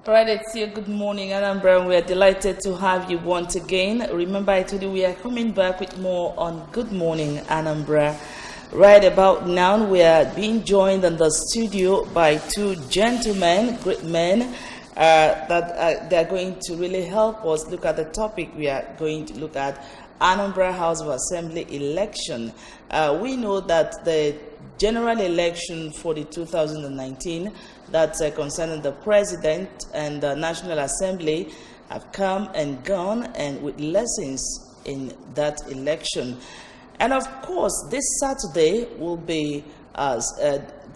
Right, it's your good morning, Anambra. We are delighted to have you once again. Remember, I told you we are coming back with more on Good Morning, Anambra. Right about now, we are being joined in the studio by two gentlemen, great men, that they are going to really help us look at the topic we are going to look at, Anambra House of Assembly election. We know that the general election for the 2019 that's concerning the president and the National Assembly have come and gone, and with lessons in that election. And of course, this Saturday will be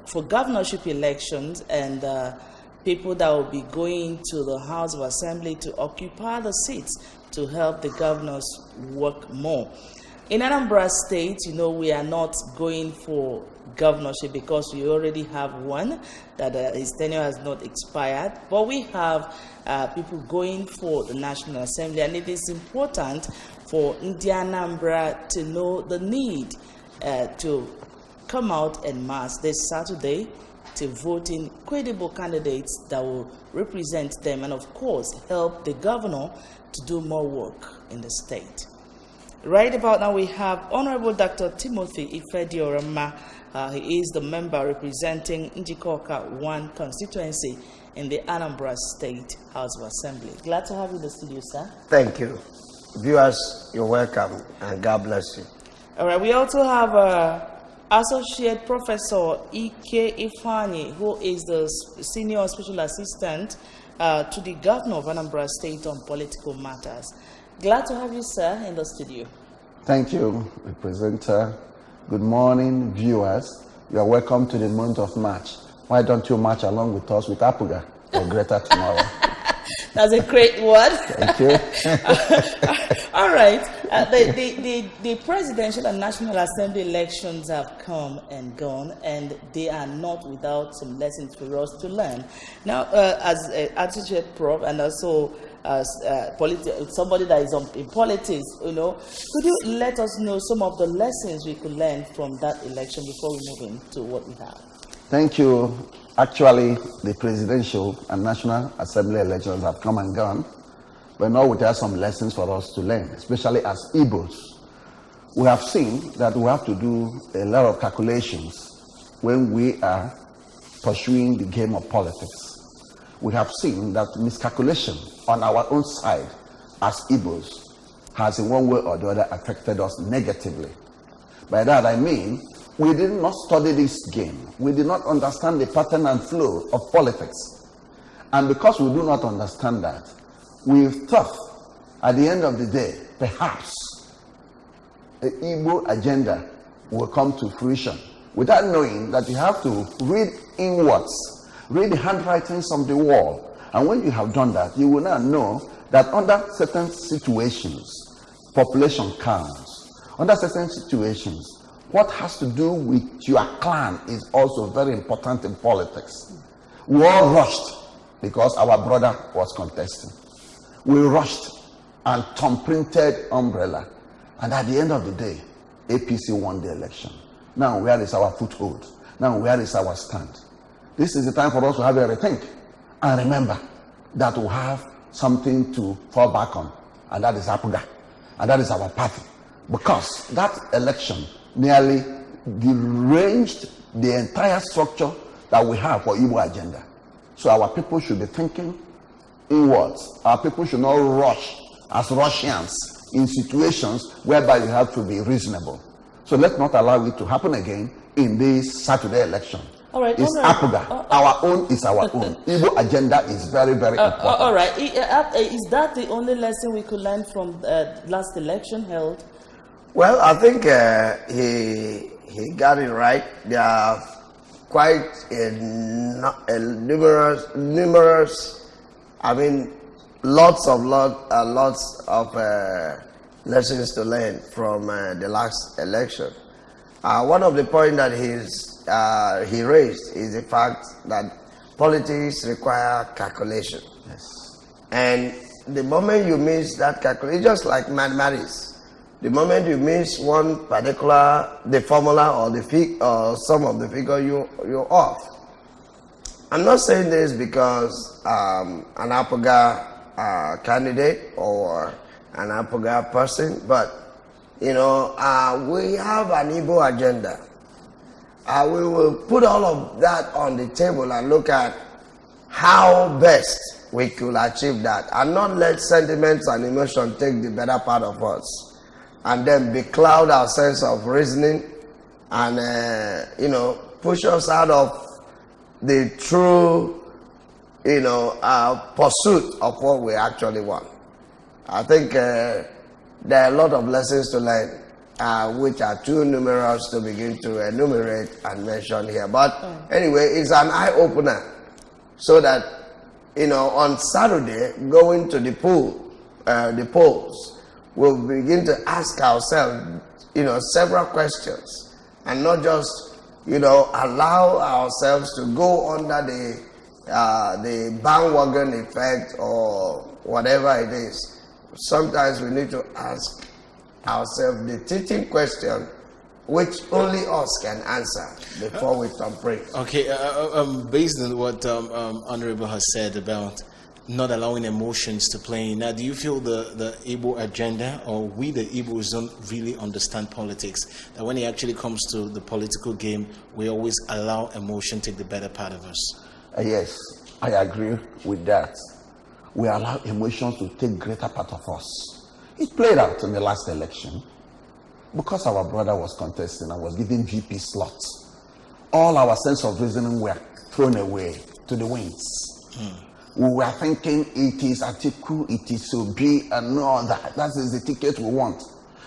for governorship elections, and people that will be going to the House of Assembly to occupy the seats to help the governors work more. In Anambra State, you know, we are not going for governorship because we already have one that his tenure has not expired, but we have people going for the National Assembly, and it is important for Anambra to know the need to come out en masse this Saturday to vote in credible candidates that will represent them and, of course, help the governor to do more work in the state. Right about now, we have Honorable Dr. Timothy Ifediorama. He is the member representing Njikoka 1 constituency in the Anambra State House of Assembly. Glad to have you in the studio, sir. Thank you. Viewers, you're welcome, and God bless you. All right, we also have Associate Professor Ike Ifani, who is the Senior Special Assistant to the Governor of Anambra State on political matters. Glad to have you, sir, in the studio. Thank you, Representative. Good morning, viewers. You are welcome to the month of March. Why don't you march along with us with Apuga for greater tomorrow? That's a great word. Thank you. All right. The presidential and National Assembly elections have come and gone, and they are not without some lessons for us to learn. Now, as Associate Prof and also somebody that is in politics, you know, could you let us know some of the lessons we could learn from that election before we move into what we have? Thank you. Actually, the presidential and National Assembly elections have come and gone, but now we have some lessons for us to learn, especially as Igbos. We have seen that we have to do a lot of calculations when we are pursuing the game of politics. We have seen that miscalculation on our own side as Igbos has in one way or the other affected us negatively. By that I mean, we did not study this game. We did not understand the pattern and flow of politics. And because we do not understand that, we thought at the end of the day, perhaps the Igbo agenda will come to fruition without knowing that you have to read inwards, read the handwritings on the wall. And when you have done that, you will now know that under certain situations, population counts. Under certain situations, what has to do with your clan is also very important in politics. We all rushed because our brother was contesting. We rushed and thumb-printed umbrella. And at the end of the day, APC won the election. Now, where is our foothold? Now, where is our stand? This is the time for us to have a rethink. And remember that we have something to fall back on. And that is Apuga. And that is our party. Because that election nearly deranged the entire structure that we have for Igbo agenda. So our people should be thinking inwards. Our people should not rush as Russians in situations whereby you have to be reasonable. So let's not allow it to happen again in this Saturday election. All right, it's Apuga. Our own is our own. Igbo agenda is very, very important. All right. Is that the only lesson we could learn from last election held? Well, I think he got it right. There are quite numerous, I mean, lots of lessons to learn from the last election. One of the points that he raised is the fact that politics require calculation. Yes. And the moment you miss that calculation, just like mathematics, the moment you miss one particular, the formula or the or some of the figure, you're off. I'm not saying this because an Apoga candidate or an Apoga person, but we have an Igbo agenda. We will put all of that on the table and look at how best we could achieve that, and not let sentiments and emotion take the better part of us, and then becloud our sense of reasoning and push us out of the true pursuit of what we actually want. I think there are a lot of lessons to learn, which are too numerous to begin to enumerate and mention here. But anyway, it's an eye-opener, so that on Saturday, going to the polls, we'll begin to ask ourselves, several questions, and not just, allow ourselves to go under the bandwagon effect or whatever it is. Sometimes we need to ask ourselves the teaching question, which only us can answer before we can pray. Okay, based on what Honorable has said about not allowing emotions to play in, now do you feel the Igbo agenda, or we the Igbos don't really understand politics, that when it actually comes to the political game, we always allow emotion to take the better part of us? Yes, I agree with that. We allow emotions to take greater part of us. It played out in the last election. Because our brother was contesting and was given VP slots, all our sense of reasoning were thrown away to the winds. We were thinking it is Atiku, it is Obi, and all that. That is the ticket we want.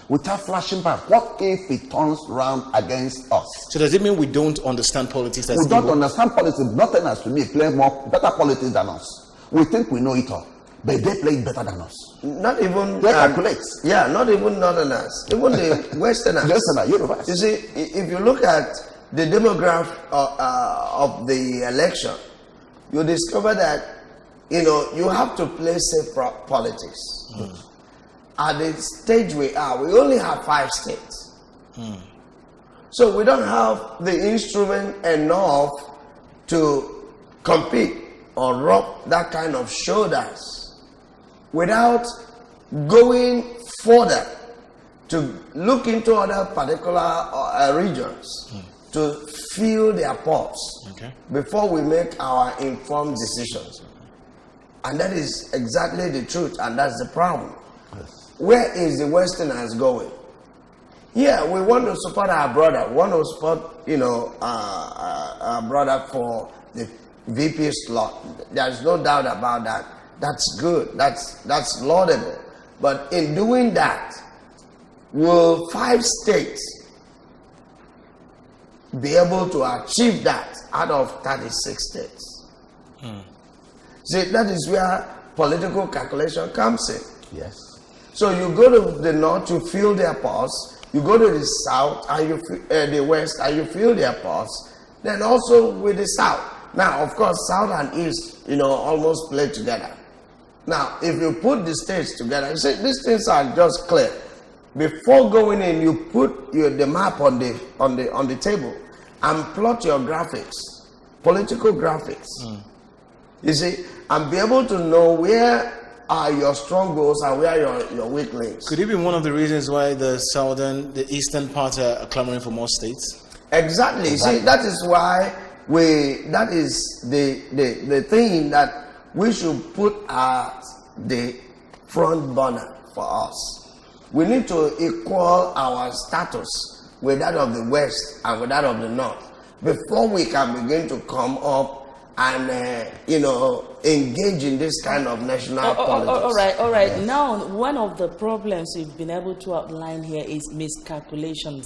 Without flashing back, what if it turns around against us? So does it mean we don't understand politics? We don't understand politics. Nothing has to be playing better politics than us. We think we know it all, but they play it better than us. Not even they calculate. Yeah, not even Northerners, even the Westerners. Universe. You see, if you look at the demographic of the election, you discover that you have to play safe politics. At the stage we are, we only have 5 states. So we don't have the instrument enough to compete or rub that kind of shoulders without going further to look into other particular regions to fill their pulse before we make our informed decisions. And that is exactly the truth, and that's the problem. Yes. Where is the Westerners going? Yeah, we want to support our brother. We want to support, our brother for the VP slot. There's no doubt about that. That's good. That's laudable. But in doing that, will 5 states be able to achieve that out of 36 states? See, that is where political calculation comes in. Yes. So you go to the north, you fill their pulse. You go to the south, and the west, and you fill their pulse. Then also with the south. Now, of course, south and east, almost play together. Now, if you put the states together, you say these things are just clear. Before going in, you put the map on the table and plot your graphics, political graphics. You see, and be able to know where are your strong goals and where are your weak links. Could it be one of the reasons why the eastern part are clamoring for more states? Exactly. See, that is why that is the thing that we should put at the front burner for us. We need to equal our status with that of the West and with that of the North before we can begin to come up and engage in this kind of national politics. All right. Yes. Now, one of the problems we've been able to outline here is miscalculations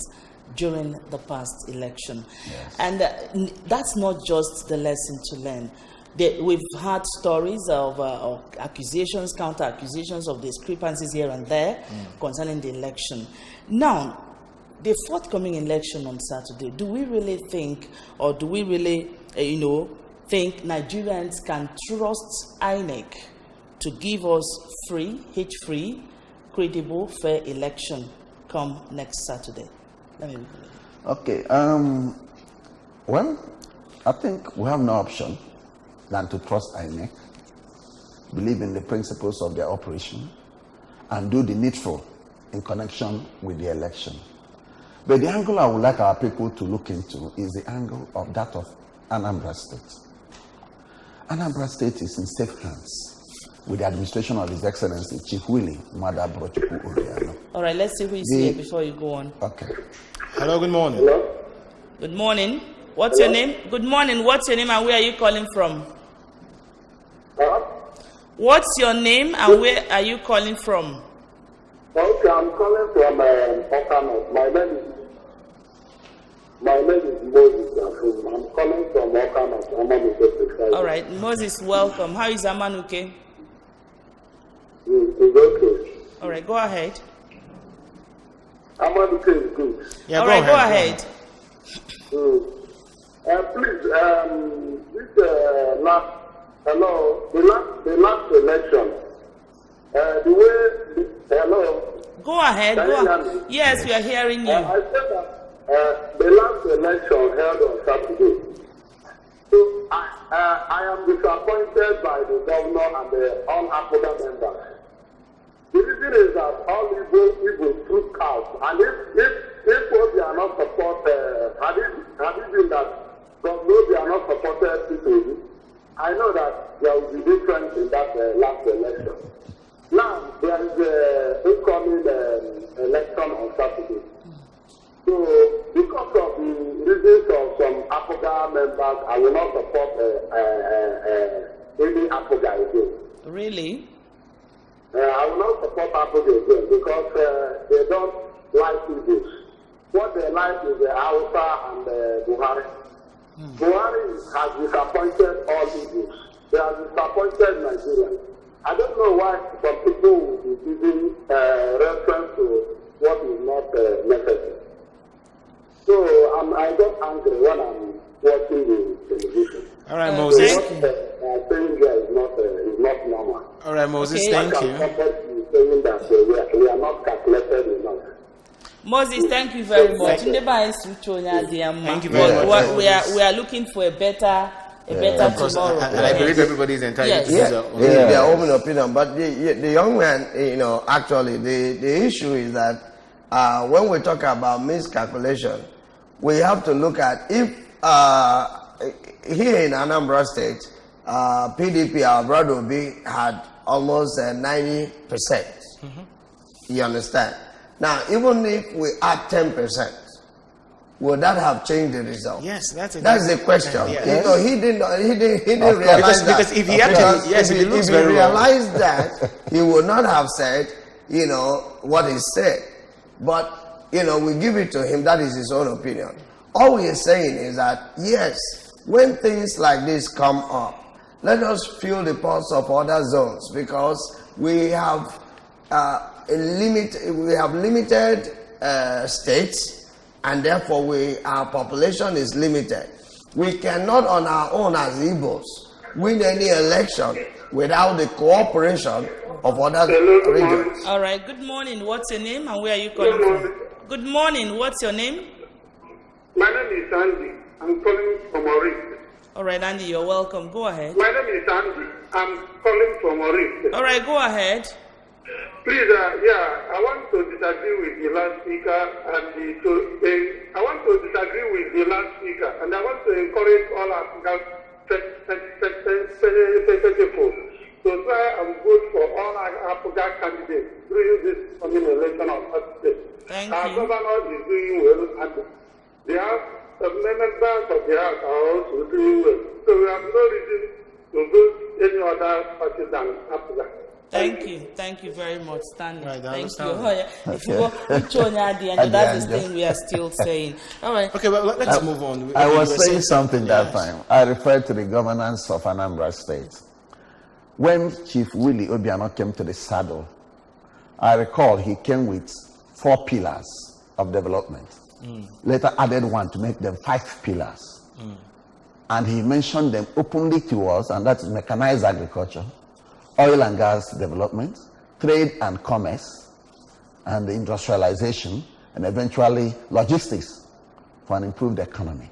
during the past election. Yes. And that's not just the lesson to learn. We've had stories of accusations, counter-accusations of discrepancies here and there concerning the election. Now, the forthcoming election on Saturday, do we really think, or do we really, think Nigerians can trust INEC to give us free, credible, fair election come next Saturday? Let me begin. Okay. Well, I think we have no option than to trust INEC, believe in the principles of their operation, and do the needful in connection with the election. But the angle I would like our people to look into is the angle of that of Anambra State. Anambra State is in safe hands with the administration of His Excellency Chief Willie Madabrochukwu Obiano. All right, let's see who is here before you go on. Okay. Hello, good morning. Hello? Good morning. What's your name? Good morning. What's your name and where are you calling from? What's your name and where are you calling from? Okay, I'm calling from Okano. My name is Moses. I'm calling from Okano. All right, Moses, welcome. How is Amanuke? It's okay. All right, go ahead. Amanuke is good. Yeah, All right, go ahead. Please, the last election, hello? Go ahead. Can you hear me? Yes, we are hearing you. I said that the last election held on Saturday. So I am disappointed by the governor and the all-Apoda members. The reason is that all Igbo took out, and if what they are not supported, had it been that they are not supported people, I know that there will be difference in that last election. Now there is an incoming election on Saturday. So because of the reasons of some Apoga members, I will not support any Apoga again. Really? I will not support Apoga again because they don't like Igbos. What they like is the Hausa and Buhari. Buhari has disappointed all Igbos. They have disappointed Nigerians. I don't know why some people will be giving reference to what is not necessary. So I get angry when I'm watching the television. All right, Moses. So what saying here is not normal. All right, Moses, Okay. thank you. Saying that we are not calculated enough. Moses, thank you very much. Thank you very much. We are looking for a better Of course, tomorrow. and I believe everybody is entitled Yes. to Their own opinion. But the young man, actually, the issue is that when we talk about miscalculation, we have to look at if here in Anambra State, PDP, our brother Obi, had almost 90%. You understand? Now, even if we add 10%, would that have changed the result? Yes, that's the question. Yeah. He didn't realize that. Because if he actually, yes, if he looks very well. realized that, he would not have said, what he said. But, we give it to him. That is his own opinion. All we are saying is that, yes, when things like this come up, let us feel the pulse of other zones because we have limited states. And therefore, our population is limited. We cannot, on our own as Igbos, win any election without the cooperation of other regions. All right. Good morning. What's your name and where are you calling from? Good morning. What's your name? My name is Andy. I'm calling from Oris. All right, Andy, you're welcome. Go ahead. My name is Andy. I'm calling from Oris. All right, go ahead. Please, I want to disagree with the last speaker I want to disagree with the last speaker, and I want to encourage all African people to try and vote for all African candidates during this coming election of Saturday. Our governor is doing well, and they have members of the House are also doing well. So we have no reason to vote any other party than Africa. Thank you very much, Stanley. Right, thank you. understand. Oh, yeah. If you go at the end, that's the thing we are still saying. All right. Okay, well, let's move on. I was saying something that Yes. time. I referred to the governance of Anambra State. When Chief Willie Obiano came to the saddle, I recall he came with 4 pillars of development. Later added 1 to make them 5 pillars. And he mentioned them openly to us, and that's mechanized agriculture, oil and gas development, trade and commerce, and industrialization, and eventually logistics for an improved economy.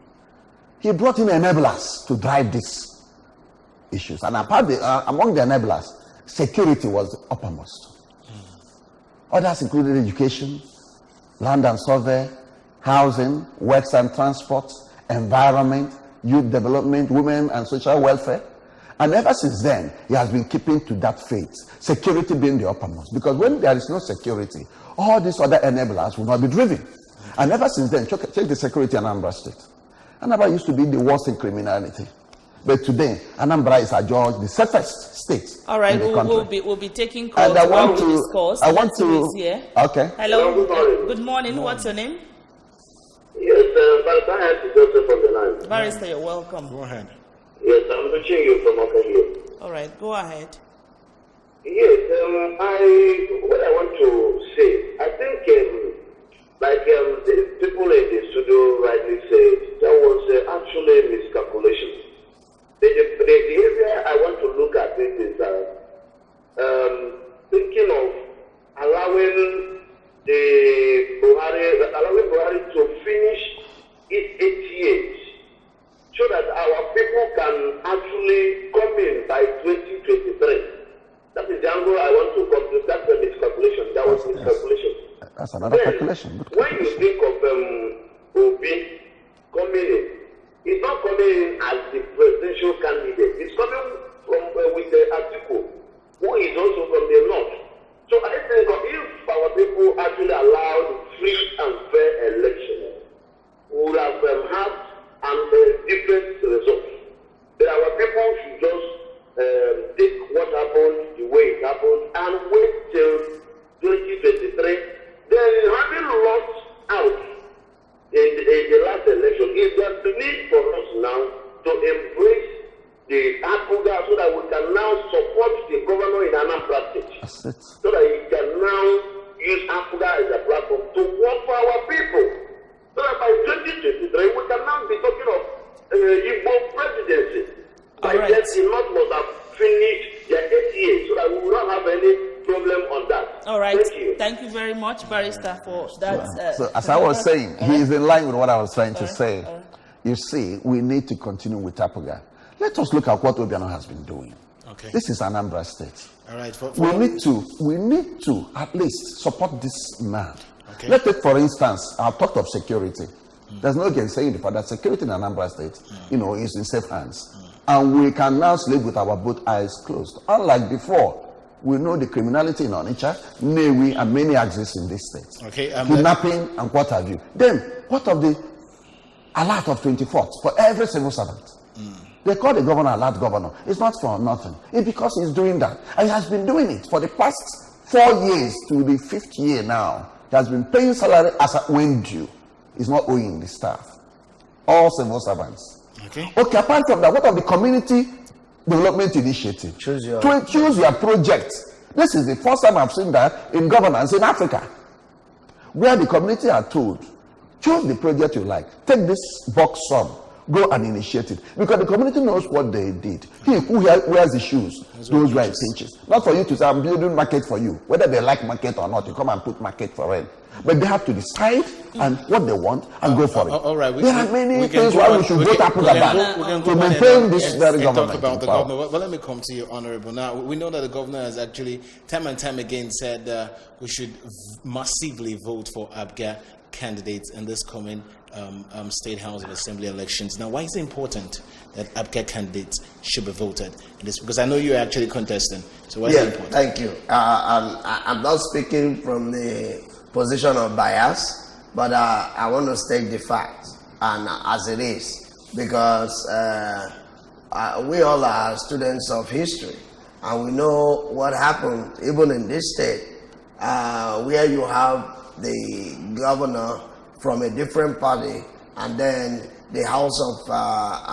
He brought in enablers to drive this issues. And among the enablers, security was uppermost. Others included education, land and survey, housing, works and transport, environment, youth development, women and social welfare. And ever since then, he has been keeping to that faith, security being the uppermost. Because when there is no security, all these other enablers will not be driven. And ever since then, check the security in Anambra State. Anambra used to be the worst in criminality. But today, Anambra is adjudged the safest state. All right, in the country. we'll be taking calls. And I want to. Here. Okay. Hello. Good morning. What's your name? Yes, Barrister, I have to go from the line. Barrister, you're welcome. Go ahead. Yes, I'm reaching you from Okahio. All right, go ahead. Yes, what I want to say, I think, the people in the studio rightly said, there was actually miscalculation. The area I want to look at this is thinking of allowing Buhari to finish its 8 years, so that our people can actually come in by 2023. That is the angle I want to conclude. That's a miscalculation. That was miscalculation. That's another calculation. Good When calculation. you think of Obi coming in, he's not coming in as the presidential candidate. He's coming from with the Atiku, who is also from the north. So I think if our people actually allowed free and fair election, we would have had different results. But our people should just take what happened the way it happened and wait till 2023. Then having lost out in the last election, is there the need for us now to embrace the Apuga so that we can now support the governor in Anambra State? That's it. So that he can now use Apuga as a platform to work for our people. So that by 2023, we can now be talking of Igbo presidency. By All right. then, the North must have finished their 8 years so that we will not have any problem on that. All right. Thank you. Thank you very much, Barrister, for that. So as I was saying, he is in line with what I was trying to say. You see, we need to continue with Apuga. Let us look at what Obiano has been doing. Okay. This is Anambra State. All right. We need to at least support this man. Okay. Let's take, for instance, I've talked of security. There's no again saying that security in Anambra State, is in safe hands. And we can now sleep with our both eyes closed. Unlike before, we know the criminality in Onitsha, Newi, and many exist in this state. Okay, kidnapping and what have you. Then, what of the alert of 24th for every civil servant? They call the governor alert governor. It's not for nothing. It's because he's doing that. And he has been doing it for the past 4 years to the 5th year now. He has been paying salary as when due. He's not owing the staff. All civil servants. Okay. Okay, apart from that, what of the community development initiative? Choose your project. This is the first time I've seen that in governance in Africa, where the community are told, choose the project you like, take this box sum, go and initiate it, because the community knows what they did. He who wears the shoes, those wear pinches. Not for you to say, I'm building market for you, whether they like market or not. You come and put market for them. But they have to decide and what they want and go for it. All right. There are many things why we should vote Apuga back to maintain this very government. Talk about the governor. Well, let me come to you, Honorable. Now, we know that the governor has actually time and time again said we should massively vote for Abga candidates in this coming State House of Assembly elections. Now, why is it important that Abga candidates should be voted in this? Because I know you're actually contesting. So why is it important? Thank you. I'm not speaking from the position of bias, but I want to state the facts and as it is, because we all are students of history and we know what happened even in this state, where you have the governor from a different party and then the House of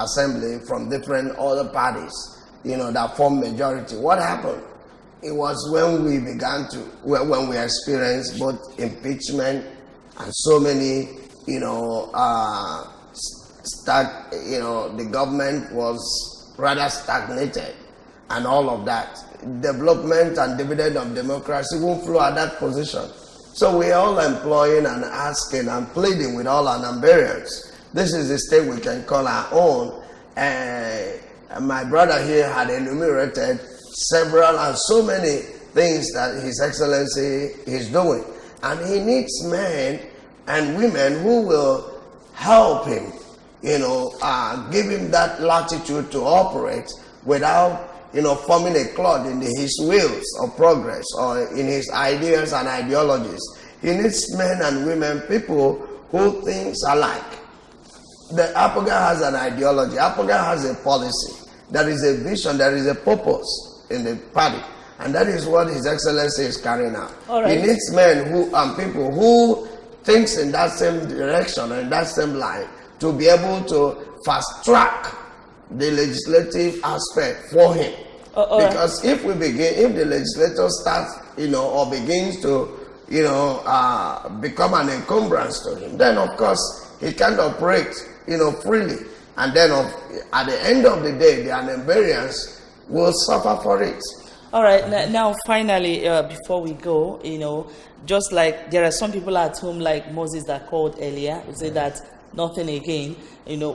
Assembly from different other parties, that form majority. What happened? It was when we began to, when we experienced both impeachment and so many, the government was rather stagnated and all of that. Development and dividend of democracy won't flow at that position. So we're all employing and asking and pleading with all Anambarians. This is the state we can call our own. my brother here had enumerated several and so many things that His Excellency is doing. And he needs men and women who will help him, give him that latitude to operate without, forming a clod in his wheels of progress or in his ideas and ideologies. He needs men and women, people who think alike. The APOGA has an ideology. APOGA has a policy. There is a vision. There is a purpose in the party. And that is what His Excellency is carrying out. Right. He needs men and people who thinks in that same direction and that same line to be able to fast track the legislative aspect for him. Because if the legislator starts, or begins to, become an encumbrance to him, then of course he can't operate, freely. And then at the end of the day, the Anambrians will suffer for it. All right. Now, finally, before we go, just like there are some people at home, like Moses that called earlier, who say that nothing again.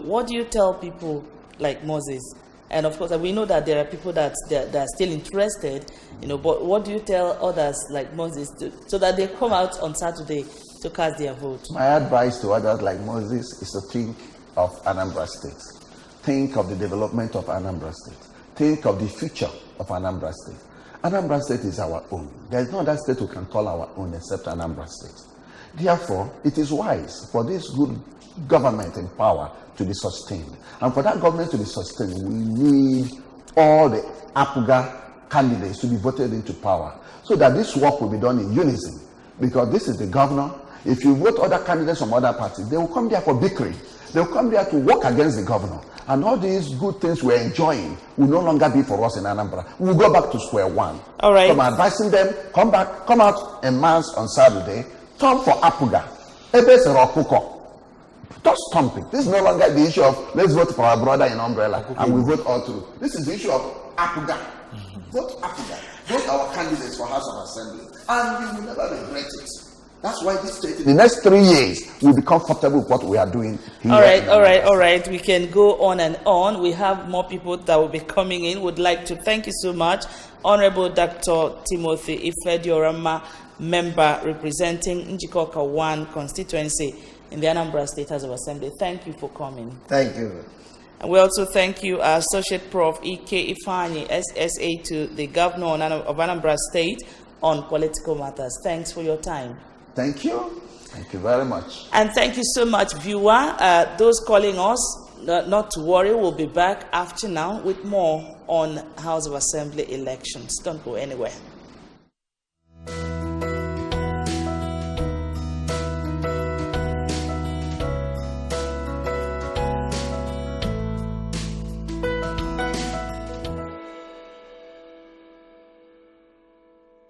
What do you tell people like Moses? And of course, we know that there are people that are still interested, but what do you tell others like Moses so that they come out on Saturday to cast their vote? My advice to others like Moses is to think of Anambra State. Think of the development of Anambra State. Think of the future of Anambra State. Anambra State is our own. There is no other state we can call our own except Anambra State. Therefore, it is wise for this good government in power to be sustained. And for that government to be sustained, we need all the APOGA candidates to be voted into power so that this work will be done in unison. Because this is the governor. If you vote other candidates from other parties, they will come there for bickering. They will come there to work against the governor. And all these good things we're enjoying will no longer be for us in Anambra. We'll go back to square one. All right. So I'm advising them, come out en masse on Saturday, stomp for APOGA. Ebes Rokuko. Just stomp it. This is no longer the issue of let's vote for our brother in Umbrella and we vote all through. This is the issue of APOGA. Vote APOGA. Vote our candidates for House of Assembly. And we will never regret it. That's why this state in the next 3 years will be comfortable with what we are doing here. All right. We can go on and on. We have more people that will be coming in. Would like to thank you so much, Honorable Dr. Timothy Ifediorama, member representing Njikoka 1 constituency in the Anambra State House of Assembly. Thank you for coming. Thank you. And we also thank you, Associate Prof. E.K. Ifani, SSA to the Governor of Anambra State on political matters. Thanks for your time. Thank you. Thank you very much. And thank you so much, viewer. Those calling us, not to worry, we'll be back after now with more on House of Assembly elections. Don't go anywhere.